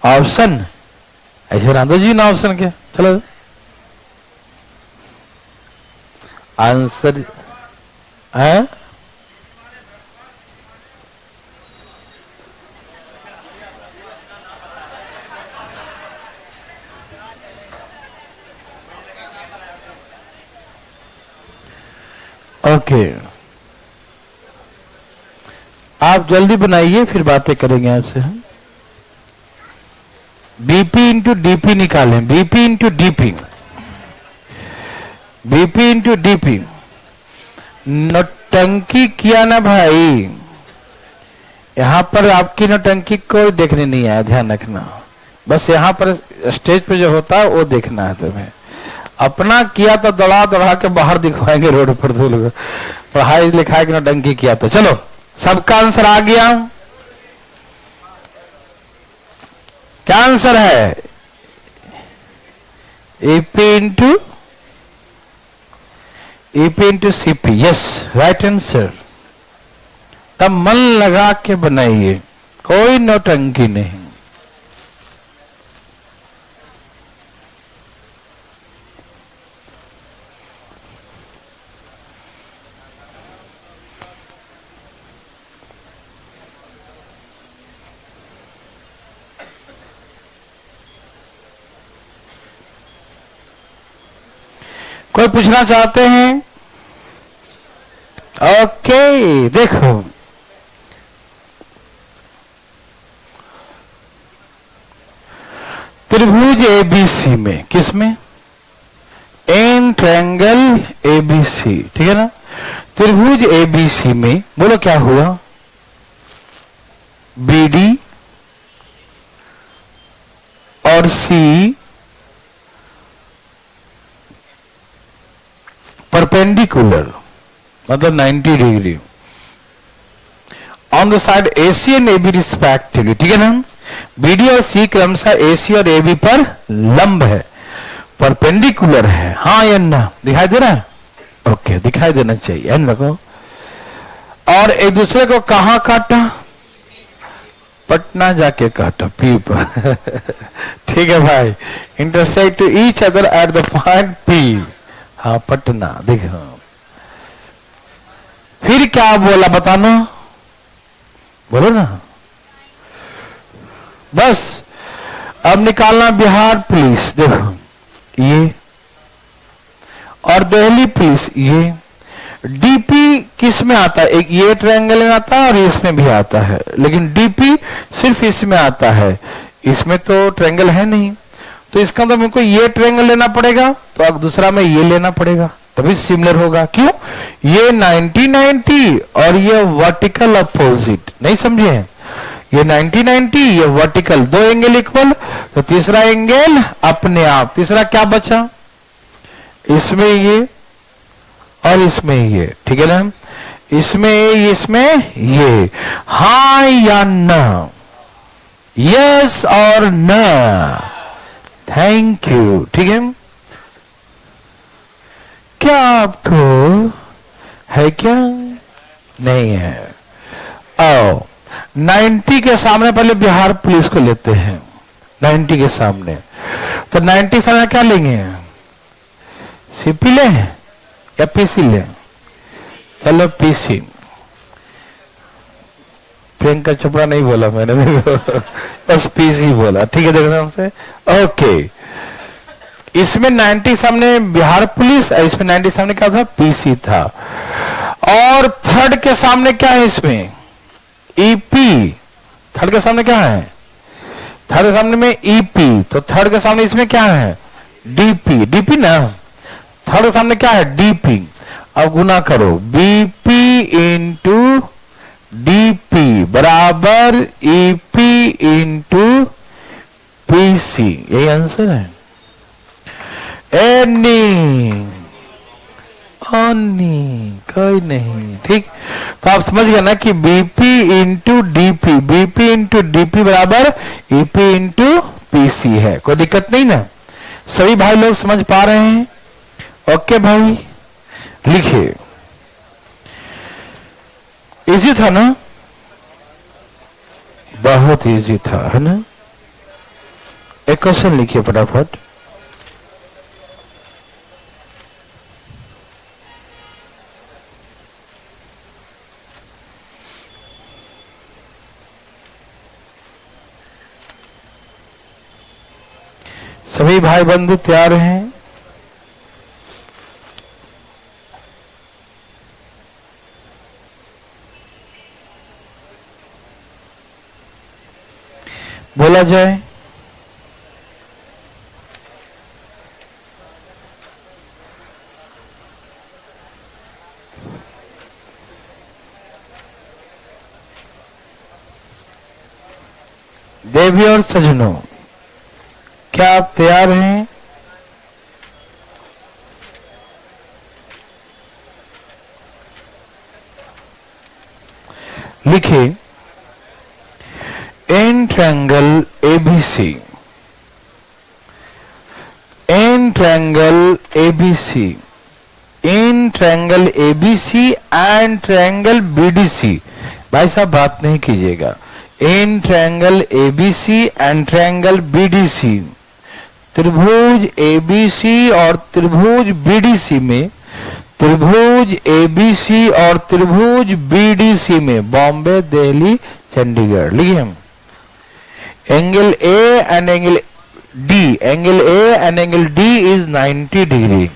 ऑप्शन ऐसे बना दो जी ना, ऑप्शन क्या, चलो आंसर है। ओके आप जल्दी बनाइए, फिर बातें करेंगे आपसे हम। बीपी इंटू डीपी निकालें, BP into DP, BP into DP. नौटंकी किया ना भाई, यहां पर आपकी नौटंकी कोई देखने नहीं आया, ध्यान रखना। बस यहां पर स्टेज पे जो होता है वो देखना है तुम्हें। अपना किया तो दौड़ा दौड़ा के बाहर दिखवाएंगे रोड पर, दो लोग पढ़ाई लिखाई की नौटंकी किया तो। चलो सबका आंसर आ गया, क्या आंसर है, EP into CP, yes right answer. तब मन लगा के बनाइए, कोई नौटंकी नहीं। कोई पूछना चाहते हैं? ओके देखो, त्रिभुज एबीसी में, किसमें, एन ट्रायंगल एबीसी, ठीक है ना। त्रिभुज एबीसी में बोलो क्या हुआ, बीडी और सी परपेंडिकुलर, मतलब 90 degree on the side AC and AB respectively, ठीक है ना। बीडी और सी क्रमशः एसी और एबी पर लंब है, परपेंडिकुलर है, हाँ या ना, दिखाई दे रहा है, ओके दिखाई देना चाहिए, है ना। देखो, और एक दूसरे को कहां काटा, पटना जाके काटा, पी पर ठीक है भाई, intersect to each other at the point P, हाँ पटना, देखो। फिर क्या बोला बताना, बोलो ना, बस अब निकालना बिहार पुलिस, देखो ये, और दिल्ली पुलिस ये। डीपी किस में आता है, एक ये ट्रायंगल में आता है और इसमें भी आता है, लेकिन डीपी सिर्फ इसमें आता है, इसमें तो ट्रायंगल है नहीं, तो इसका मतलब हमको ये ट्रायंगल लेना पड़ेगा, तो अब दूसरा में ये लेना पड़ेगा, तभी सिमिलर होगा। क्यों, ये 90-90 और ये वर्टिकल अपोजिट, नहीं समझे, ये 90-90 ये वर्टिकल, दो एंगल इक्वल, तो तीसरा एंगल अपने आप, तीसरा क्या बचा, इसमें ये और इसमें ये, ठीक है ना, इसमें ये, हाँ या ना, यस और ना, थैंक यू, ठीक है। क्या आपको है, क्या नहीं है। आओ 90 के सामने पहले बिहार पुलिस को लेते हैं, 90 के सामने, तो 90 सामने क्या लेंगे, सीपी ले या पीसी ले, चलो पीसी। प्रियंका चोपड़ा नहीं बोला मैंने, देखो बस पीसी बोला, ठीक है, देखो हमसे, ओके। इसमें 90 सामने बिहार पुलिस, इसमें 90 सामने क्या था, पीसी था। और थर्ड के सामने क्या है, इसमें ईपी, थर्ड के सामने क्या है, थर्ड के सामने में ईपी, तो थर्ड के सामने इसमें क्या है, डीपी, डीपी ना, थर्ड के सामने क्या है, डीपी। अब गुना करो, बीपी इंटू डीपी बराबर ईपी इंटू पीसी, यही आंसर है। एनी कोई नहीं, ठीक। तो आप समझ गए ना कि BP into DP, BP into DP बराबर ईपी इंटू पीसी है, कोई दिक्कत नहीं ना, सभी भाई लोग समझ पा रहे हैं, ओके भाई। लिखिए, इजी था ना, बहुत इजी था, है ना। एक क्वेश्चन लिखिए फटाफट। सभी भाई बंधु तैयार हैं? बोला जाए। देवी और सजनों, क्या आप तैयार हैं? लिखिए, इन triangle ABC, in triangle ABC, in triangle ABC and triangle BDC. भाई साहब बात नहीं कीजिएगा। इन triangle ABC and triangle BDC, त्रिभुज एबीसी और त्रिभुज बीडीसी में, त्रिभुज एबीसी और त्रिभुज बीडीसी में, बॉम्बे, दिल्ली, चंडीगढ़। लिखिए हम, angle A and angle D, angle A and angle D is 90 degree.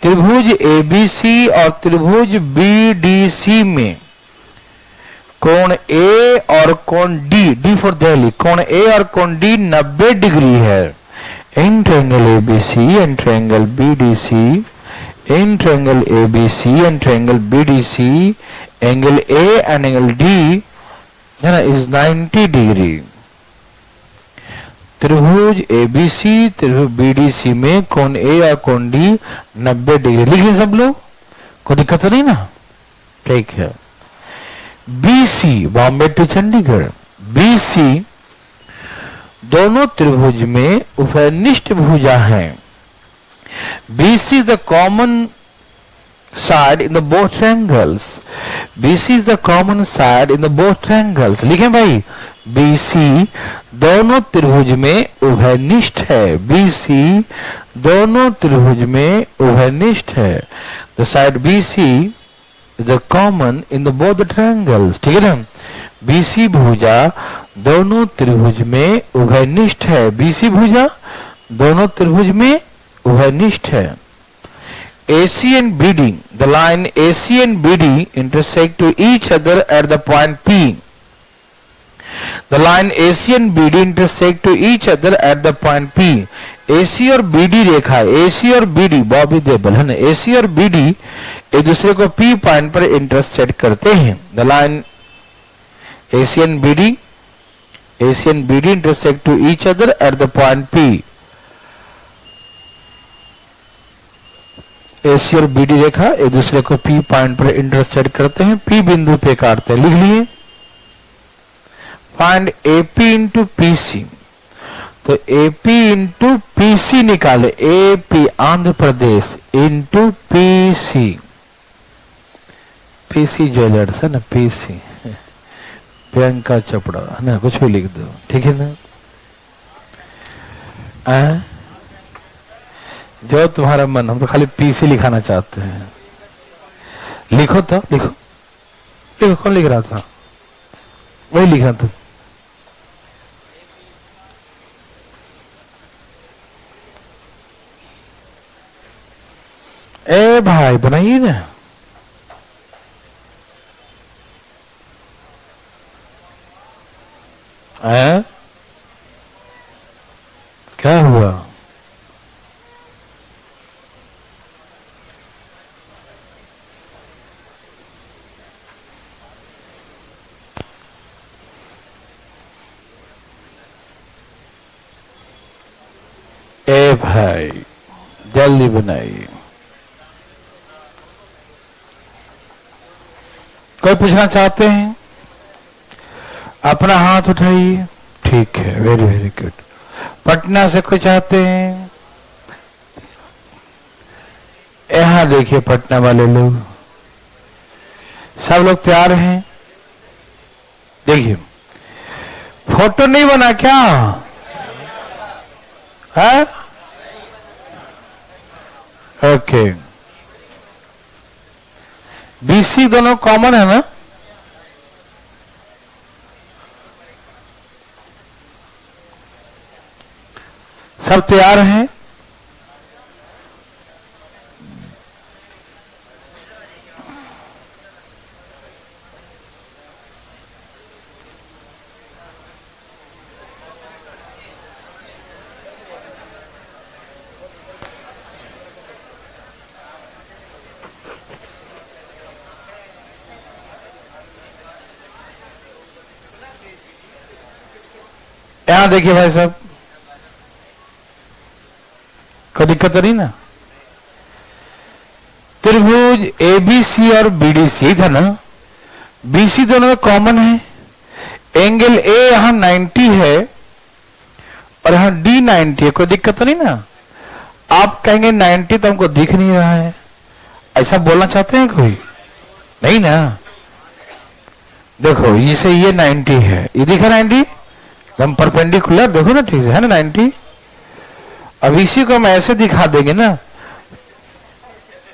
त्रिभुज एबीसी और त्रिभुज बीडीसी में कोण ए और कोण डी, डी फॉर दिल्ली, कोण ए और कोण डी 90 डिग्री है। In triangle ABC and triangle BDC, in triangle ABC and triangle BDC, angle A and angle D है ना इज 90 डिग्री। त्रिभुज एबीसी त्रिभुज बीडीसी में कोण ए और कोण डी 90 डिग्री। लिखिए सब लोग, कोई दिक्कत नहीं ना, ठीक है। BC, Bombay to Chandigarh, BC दोनों त्रिभुज में उभयनिष्ठ भुजा हैं। BC is the common side in the both triangles. BC is the common side in the both triangles. लिखें भाई, BC दोनों त्रिभुज में उभयनिष्ठ है। BC दोनों त्रिभुज में उभयनिष्ठ है। The side BC is the common in the both the triangles. ठीक है ना। BC भुजा दोनों त्रिभुज में उभयनिष्ठ है। BC भुजा दोनों त्रिभुज में उभयनिष्ठ है। AC and BD, the line AC and BD intersect to each other at the point P. The line AC and BD intersect to each other at the point P. AC और BD रेखा, AC और BD Bobby देबल है ना, AC और BD एक दूसरे को P point पर इंटरसेक्ट करते हैं। The line AC and BD intersect to each other at the point P. AC और BD रेखा एक दूसरे को P पॉइंट पर इंटरसेक्ट करते हैं, P बिंदु पे काटते हैं। लिख लिए, फाइंड AP इंटू PC। तो AP इंटू PC निकाले, AP Andhra Pradesh into PC, PC jewellers है ना, PC प्रियंका चोपड़ा है ना, कुछ भी लिख दो, ठीक है ना। जो तुम्हारा मन, हम तो खाली PC लिखाना चाहते हैं। लिखो तो लिखो, लिखो, कौन लिख रहा था? वही लिखना था। ए भाई बनाइए ना। क्या हुआ? ए भाई जल्दी बनाइए। कोई पूछना चाहते हैं? अपना हाथ उठाइए। ठीक है, वेरी वेरी गुड। पटना से कोई चाहते हैं? यहां देखिए पटना वाले लोग, सब लोग तैयार हैं। देखिए फोटो नहीं बना क्या है? ओके, बीसी दोनों कॉमन है ना? सब तैयार हैं? यहां देखिए भाई साहब, कोई दिक्कत नहीं ना? त्रिभुज एबीसी और बीडीसी था ना, बीसी दोनों में कॉमन है। एंगल ए यहां 90 है और यहां डी 90 है, कोई दिक्कत तो नहीं ना? आप कहेंगे 90 तो हमको दिख नहीं रहा है, ऐसा बोलना चाहते हैं कोई? नहीं ना? देखो इसे ये 90 है, ये दिखा 90, हम परपेंडिकुलर देखो ना ठीक से, है ना 90। अब इसी को हम ऐसे दिखा देंगे ना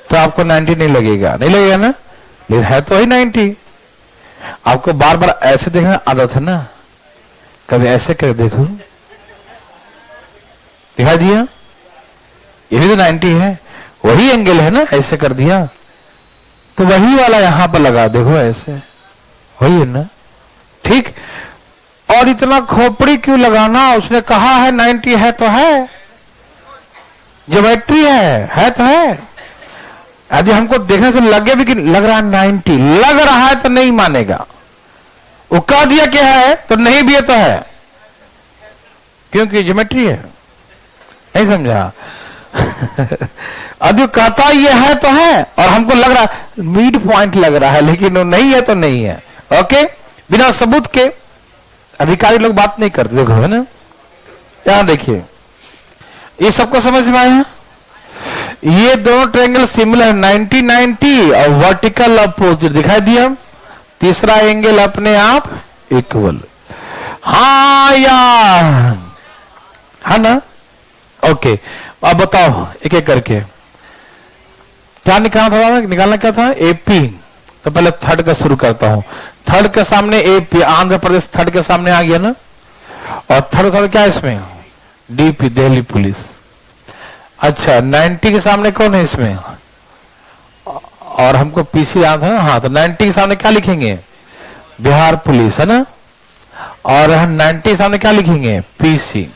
तो आपको 90 नहीं लगेगा, नहीं लगेगा ना? लेकिन है तो ही 90। आपको बार बार ऐसे देखना आदत है ना, कभी ऐसे कर देखो, दिखा दिया, ये भी तो 90 है, वही एंगल है ना, ऐसे कर दिया तो वही वाला यहां पर लगा, देखो ऐसे, वही है ना? ठीक। और इतना खोपड़ी क्यों लगाना? उसने कहा है 90 है तो है, ज्योमेट्री है तो है। यदि हमको देखने से लगे भी कि लग रहा है 90, लग रहा है तो नहीं मानेगा, वो कह दिया क्या है तो नहीं भी है तो है, क्योंकि ज्योमेट्री है। नहीं समझा? यदि कहता ये है तो है और हमको लग रहा है मिड पॉइंट लग रहा है, लेकिन वो नहीं है तो नहीं है। ओके, बिना सबूत के अधिकारी लोग बात नहीं करते, देखो है ना? यहां देखिए, ये सबको समझ में आया? ये दोनों ट्रायंगल सिमिलर, 90 90 और वर्टिकल अपोजिट दिखाई दिया। तीसरा एंगल अपने आप इक्वल। हाँ यार, है ना? ओके, अब बताओ एक एक करके क्या निकालना क्या था? एपी। तो पहले थर्ड का शुरू करता हूं। थर्ड के सामने एपी, आंध्र प्रदेश थर्ड के सामने आ गया ना? और थर्ड क्या है इसमें? DP, Delhi police. अच्छा, 90 के सामने कौन है इसमें? और हमको पीसी याद है। हाँ, तो 90 के सामने क्या लिखेंगे? बिहार पुलिस, है ना? और 90 के सामने क्या लिखेंगे? पीसी।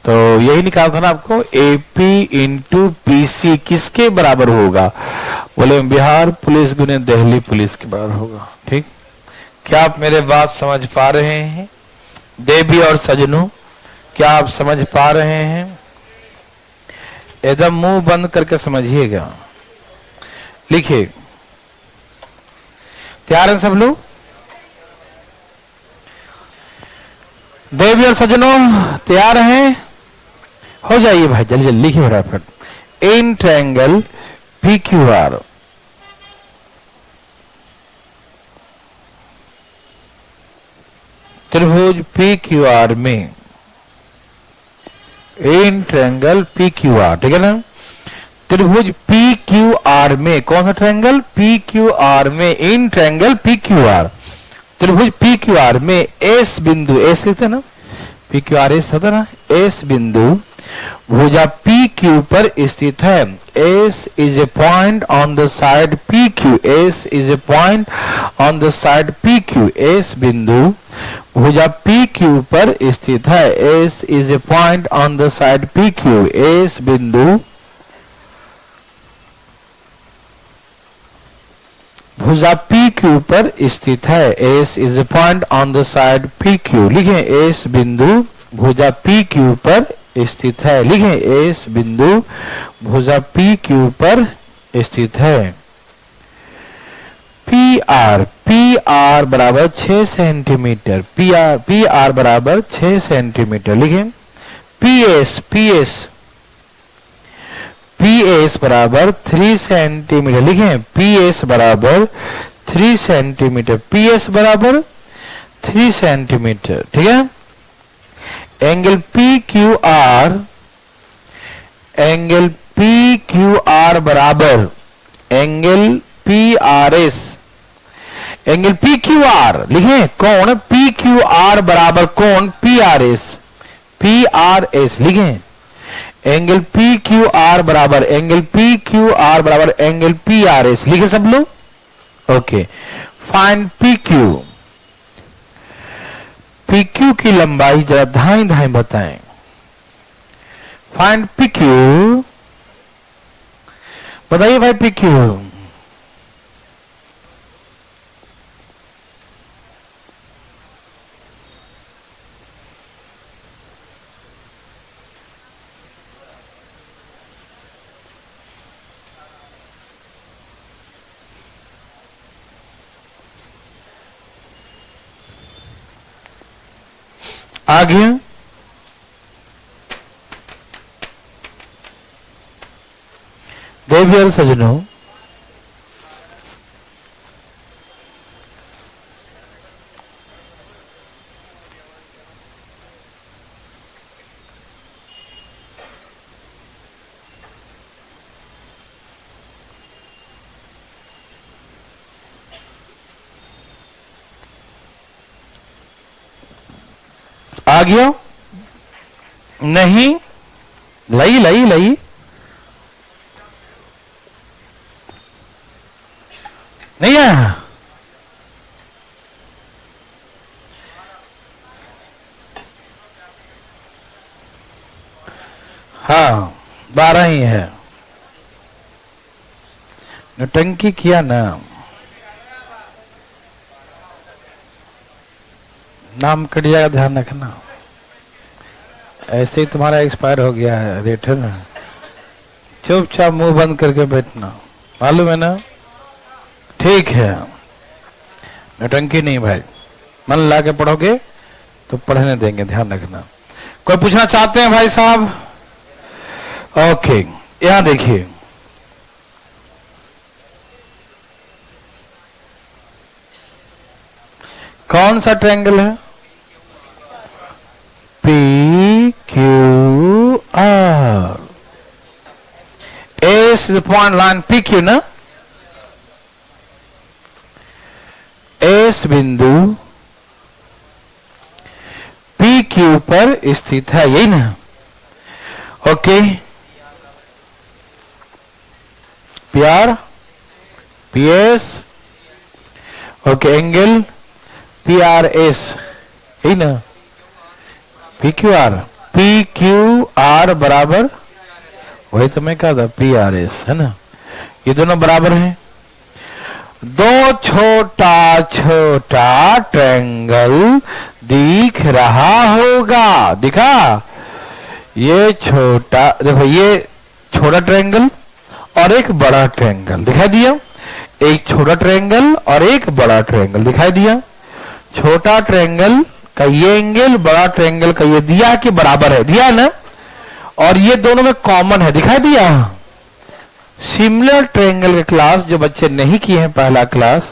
तो यही निकालना था ना आपको, एपी इंटू पीसी किसके बराबर होगा? बोले बिहार पुलिस गुने दिल्ली पुलिस के बराबर होगा। ठीक, क्या आप मेरे बात समझ पा रहे हैं? देवी और सजनों, क्या आप समझ पा रहे हैं? एकदम मुंह बंद करके समझिएगा। लिखिए, तैयार हैं सब लोग? देवी और सजनों तैयार हैं? हो जाइए भाई, जल्दी जल्दी लिखिए फटाफट। In triangle P Q are, त्रिभुज पी क्यू आर में, in triangle P Q are, ठीक है ना? त्रिभुज पी क्यू आर में, कौन सा ट्रायंगल? पी क्यू आर में, in triangle P Q are, त्रिभुज पी क्यू आर में एस बिंदु, एस लिखते ना, पी क्यू आर एस होता ना, एस बिंदु भुजा पी क्यू पर स्थित है। S is a point on the side P Q, S is a point on the side P Q, S बिंदु भुजा पी क्यू पर स्थित है। S is a point on the side P Q, S बिंदु भुजा P Q पर स्थित है। S is a point on the side P Q, लिखें एस बिंदु भुजा पी क्यू पर स्थित है। लिखें एस बिंदु भुजा पी क्यू पर स्थित है। पी आर बराबर 6 सेंटीमीटर, पी आर बराबर 6 सेंटीमीटर। लिखें पी एस एस बराबर 3 सेंटीमीटर लिखें, पी एस बराबर 3 सेंटीमीटर, पी एस बराबर 3 सेंटीमीटर, ठीक है। Angle P Q R, angle P Q R बराबर angle P R S, angle P Q R लिखें, कोण पी क्यू आर बराबर कोण P R S, P R S लिखें, एंगल पी क्यू आर बराबर एंगल पी क्यू आर बराबर angle P R S लिखे सब लोग, okay. Find P Q, P Q की लंबाई जरा धाई धाई बताएं। फाइंड पी क्यू, बताइए भाई पी क्यू। आ गया, देवियर सजनों, आ गया नहीं, लई लई लई नहीं आया, हाँ 12 ही है, नौटंकी किया ना, नाम कट जाएगा, ध्यान रखना। ऐसे ही तुम्हारा एक्सपायर हो गया है रेट, है ना, चुपचाप मुंह बंद करके बैठना, मालूम है ना, ठीक है। नौटंकी नहीं भाई, मन ला के पढ़ोगे तो पढ़ने देंगे, ध्यान रखना। कोई पूछना चाहते हैं भाई साहब? ओके, यहां देखिए, कौन सा ट्रायंगल है? P Q are, S is point line P Q ना, एस बिंदु पी क्यू पर स्थित है, यही ना, okay. P R, P S, okay, angle P R S, यही ना, P Q are, P Q R बराबर वही तो मैं कहा था पी आर एस, है ना, ये दोनों बराबर हैं। दो छोटा छोटा ट्रायंगल दिख रहा होगा, दिखा, ये छोटा, देखो ये छोटा ट्रायंगल और एक बड़ा ट्रायंगल दिखाई दिया, एक छोटा ट्रायंगल और एक बड़ा ट्रायंगल दिखाई दिया। छोटा ट्रायंगल का ये एंगल, बड़ा ट्रायंगल का ये दिया कि बराबर है, दिया ना, और ये दोनों में कॉमन है, दिखाई दिया। सिमिलर ट्रायंगल के क्लास जो बच्चे नहीं किए हैं पहला क्लास,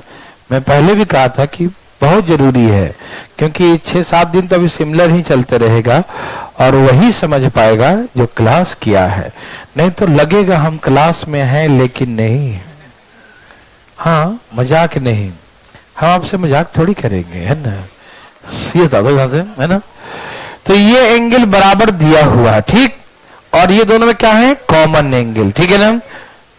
मैं पहले भी कहा था कि बहुत जरूरी है, क्योंकि 6-7 दिन तो अभी सिमिलर ही चलते रहेगा और वही समझ पाएगा जो क्लास किया है, नहीं तो लगेगा हम क्लास में हैं लेकिन नहीं। हाँ, मजाक नहीं, हम आपसे मजाक थोड़ी करेंगे, है ना, ये था है ना। तो ये एंगल बराबर दिया हुआ है, ठीक, और ये दोनों में क्या है, कॉमन एंगल, ठीक है ना,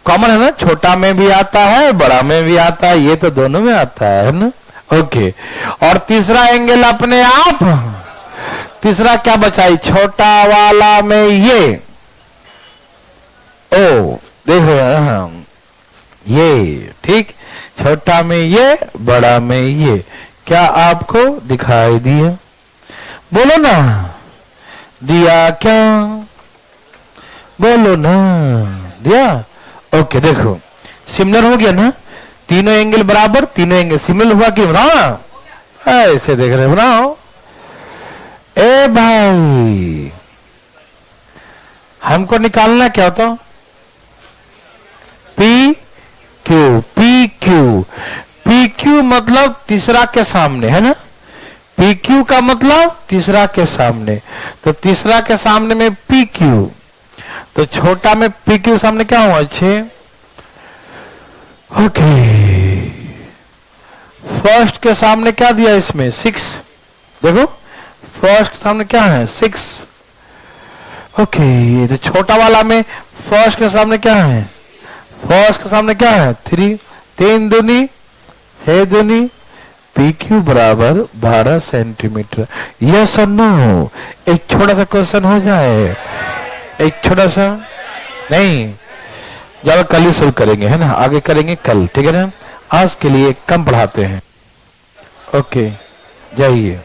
कॉमन है ना, छोटा में भी आता है बड़ा में भी आता है, ये तो दोनों में आता है ना, ओके। और तीसरा एंगल अपने आप, तीसरा क्या बचाई, छोटा वाला में ये, ओ देखो, हाँ ये, ठीक, छोटा में ये बड़ा में ये, क्या आपको दिखाई दिया? बोलो ना, दिया क्या, बोलो ना, दिया, ओके। देखो सिमिलर हो गया ना, तीनों एंगल बराबर, तीनों एंगल सिमिलर हुआ कि बनाओ ना, ऐसे देख रहे, बनाओ। ए भाई, हमको निकालना क्या होता, क्यू मतलब तीसरा के सामने है ना, पी क्यू का मतलब तीसरा के सामने, तो तीसरा के सामने में पी क्यू, तो छोटा में पी क्यू सामने क्या हुआ 6। ओके, फर्स्ट के सामने क्या दिया इसमें 6, देखो फर्स्ट के सामने क्या है 6। ओके, तो छोटा वाला में फर्स्ट के सामने क्या है, फर्स्ट के सामने क्या है 3, 3 दूनी 6 दूनी, पी क्यू बराबर 12 सेंटीमीटर। यस और नो, एक छोटा सा क्वेश्चन हो जाए, एक छोटा सा नहीं, ज्यादा कल ही शुरू करेंगे है ना, आगे करेंगे कल, ठीक है ना, आज के लिए कम पढ़ाते हैं। ओके, जाइए।